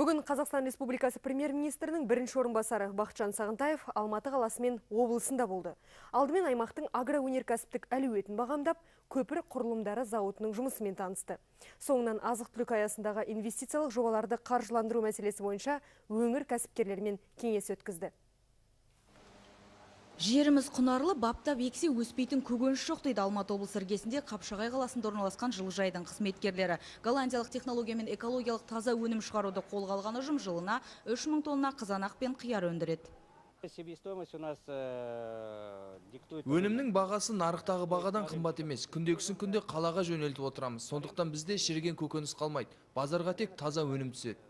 Бүгін Қазақстан Республикасы премьер-министрінің бірінші орынбасары Бақытжан Сағынтаев Алматы қаласы мен облысында болды. Алдымен аймақтың агроөнеркәсіптік әлеуетін бағамдап, көпір құрылымдары зауытының жұмысымен танысты. Соңынан азық-түлік аясындағы инвестициялық жобаларды қаржыландыру мәселесі бойынша өңір кәсіпкерлерімен кеңес өткізді. Жеріміз құнарлы, баптап ексе өспейтін көкөніс жоқ дейді Алматы облысы іргесінде Қапшағай қаласында орналасқан жылыжайдың қызметкерлері. Голландиялық технология мен экологиялық таза өнім шығаруды қолға алған ұжым жылына 3000 тонна қызанақ пен қияр өндіреді. Өнімнің бағасы нарықтағы бағадан қымбат емес. Күндегісін күнде қалаға жөнелтіп отырамыз. Сондықтан бізде шіріген көкөніс қалмайды. Базарға тек таза өнім түседі.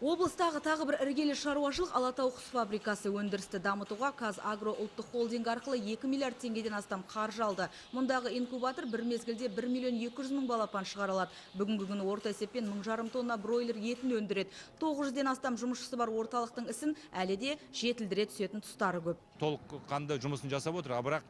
Облыстағы тағы бір іргелі шаруашылық Алатау құс фабрикасы өндірісті дамытуға Қазагро ұлттық холдинг арқылы 2 миллиард теңгеден астам қаржы алды. Мұндағы инкубатор бір мезгілде 1 миллион 200 мың балапан шығарылады. Бүгінгі күні орта есеппен 1500 тонна бройлер етін өндіреді. 900-ден астам жұмысшысы бар орталықтың ісін әлі де жетілдіре түсетін тұстары көп. Толыққанды жұмысын жасап отыр, бірақ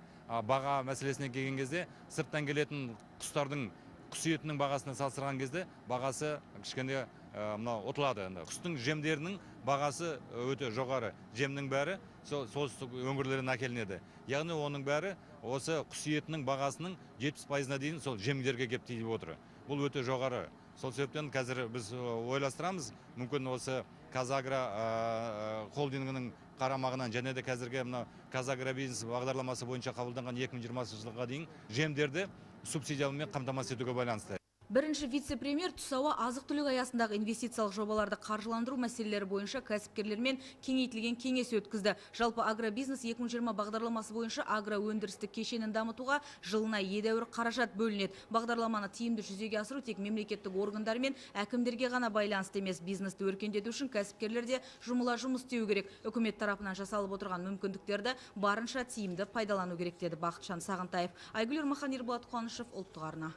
баға мәселесіне келген кезде сырттан келетін құстардың құс етінің бағасына салыстырған кезде бағасы кішкене ұтылады. Құстың жемдерінің бағасы өте жоғары. Жемнің бәрі солтүстік өңірлерден әкелінеді. Яғни оның бәрі осы құс етінің бағасының 70%-на дейін сол жемдерге кеп тиіп отыр. Бұл өте жоғары. Сол себептен қазір біз ойластырамыз, мүмкін осы Қазагро холдингінің қарамағынан және де қазіргі Қазагро бизнес бағдарламасы бойынша қабылданған 2020 жылға дейін жемдерді субсидиямен қамтамасыз етуге байланысты. Бірінші вице-премьер түс ауа азық-түлік аясындағы инвестициялық жобаларды қаржыландыру мәселелері бойынша кәсіпкерлермен кеңейтілген кеңес өткізді. Жалпы агробизнес 2020 бағдарламасы бойынша агроөндірістік кешенін дамытуға жылына едәуір қаражат бөлінеді. Бағдарламаны тиімді жүзеге асыру тек мемлекеттік органдар мен әкімдерге ғана байланысты емес. Бизнесті өркендету үшін кәсіпкерлер де жұмыла жұмыс істеу керек. Үкімет тарапынан жасалып отырған мүмкіндіктерді барынша тиімді пайдалану керек деді Бақытжан Сағынтаев. Айгүл Ермахан, Ерболат Қуанышев, ұлттық арна.